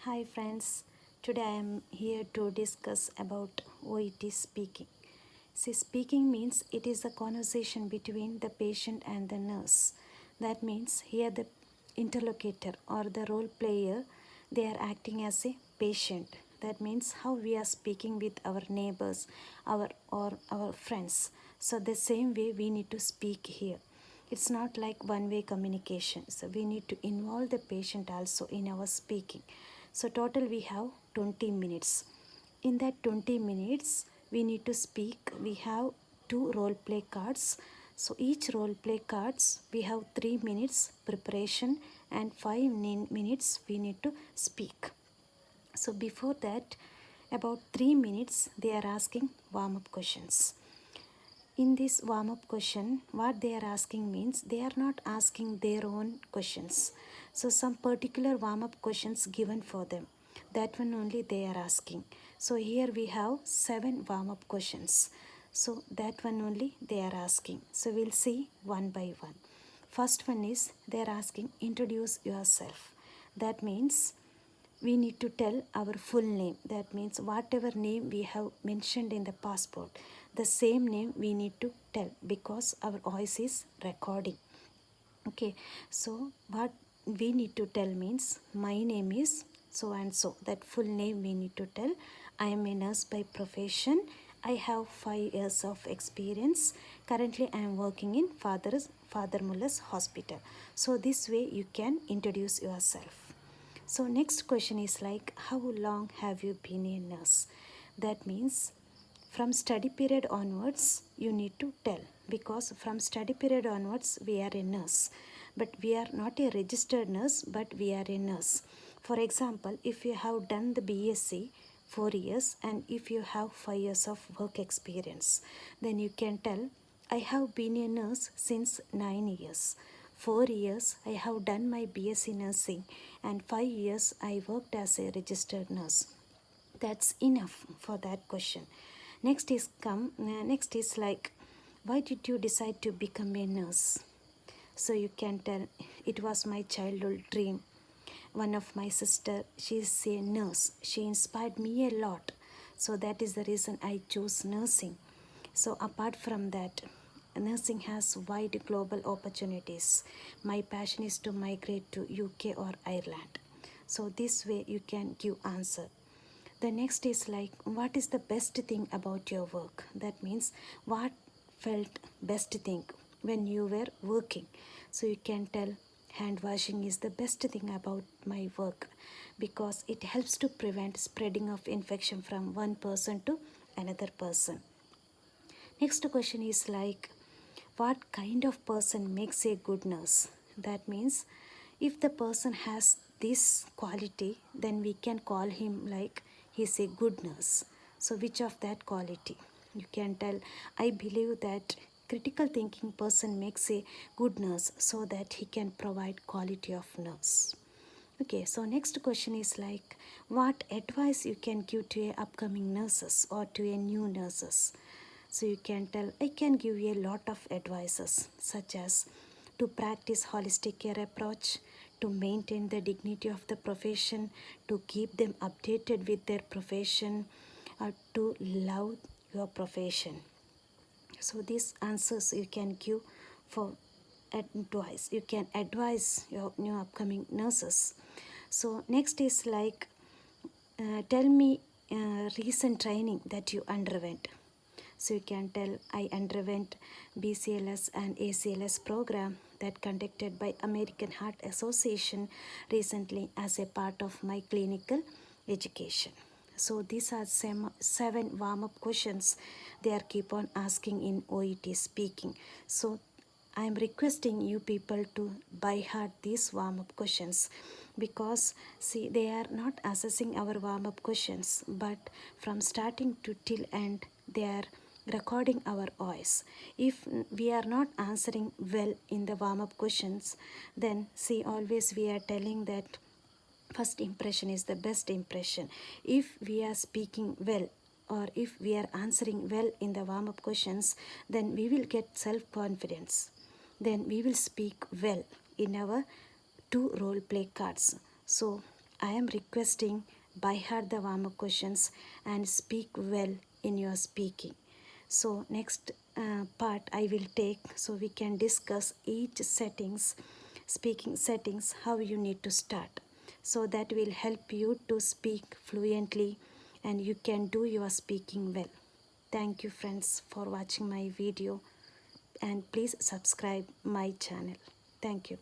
Hi friends, today I am here to discuss about OET speaking. See, speaking means it is a conversation between the patient and the nurse. That means here the interlocutor or the role player, they are acting as a patient. That means how we are speaking with our neighbors, our friends. So the same way we need to speak here. It's not like one-way communication. So we need to involve the patient also in our speaking. So total we have 20 minutes. In that 20 minutes, we need to speak. We have two role play cards. So each role play cards, we have 3 minutes preparation and 5 minutes we need to speak. So before that, about 3 minutes, they are asking warm-up questions. In this warm-up question, what they are asking means they are not asking their own questions. So some particular warm-up questions given for them. That one only they are asking. So here we have 7 warm-up questions. So that one only they are asking. So we'll see one by one. First one is they are asking introduce yourself. That means we need to tell our full name. That means whatever name we have mentioned in the passport, the same name we need to tell because our voice is recording. Okay, so what we need to tell means my name is so and so. That full name we need to tell. I am a nurse by profession. I have 5 years of experience. Currently I am working in Father Muller's hospital. So this way you can introduce yourself. So next question is like, how long have you been a nurse? That means from study period onwards, you need to tell, because from study period onwards, we are a nurse. But we are not a registered nurse, but we are a nurse. For example, if you have done the BSc 4 years and if you have 5 years of work experience, then you can tell, I have been a nurse since 9 years. 4 years I have done my BSc nursing and 5 years I worked as a registered nurse. That's enough for that question. Next is like, why did you decide to become a nurse? So you can tell, it was my childhood dream. One of my sister, she is a nurse. She inspired me a lot. So that is the reason I chose nursing. So apart from that, nursing has wide global opportunities. My passion is to migrate to UK or Ireland. So this way you can give answer. The next is like, what is the best thing about your work? That means what felt best thing when you were working. So you can tell hand washing is the best thing about my work because it helps to prevent spreading of infection from one person to another person. Next question is like, what kind of person makes a good nurse? That means if the person has this quality, then we can call him like he's a good nurse. So which of that quality? You can tell, I believe that critical thinking person makes a good nurse so that he can provide quality of nurse. Okay, so next question is like, what advice you can give to a upcoming nurses or to a new nurses? So you can tell, I can give you a lot of advices such as to practice holistic care approach, to maintain the dignity of the profession, to keep them updated with their profession, or to love your profession. So these answers you can give for advice. You can advise your new upcoming nurses. So next is like, tell me recent training that you underwent. So you can tell, I underwent BCLS and ACLS program that conducted by American Heart Association recently as a part of my clinical education. So these are 7 warm-up questions they are keep on asking in OET speaking. So I am requesting you people to by heart these warm-up questions because see, they are not assessing our warm-up questions, but from starting to till end they are recording our voice. If we are not answering well in the warm-up questions, then see, always we are telling that first impression is the best impression. If we are speaking well or if we are answering well in the warm-up questions, then we will get self-confidence. Then we will speak well in our 2 role play cards. So I am requesting by heart the warm questions and speak well in your speaking. So next part I will take, so we can discuss each settings, speaking settings, how you need to start. So that will help you to speak fluently and you can do your speaking well. Thank you friends for watching my video and please subscribe my channel. Thank you.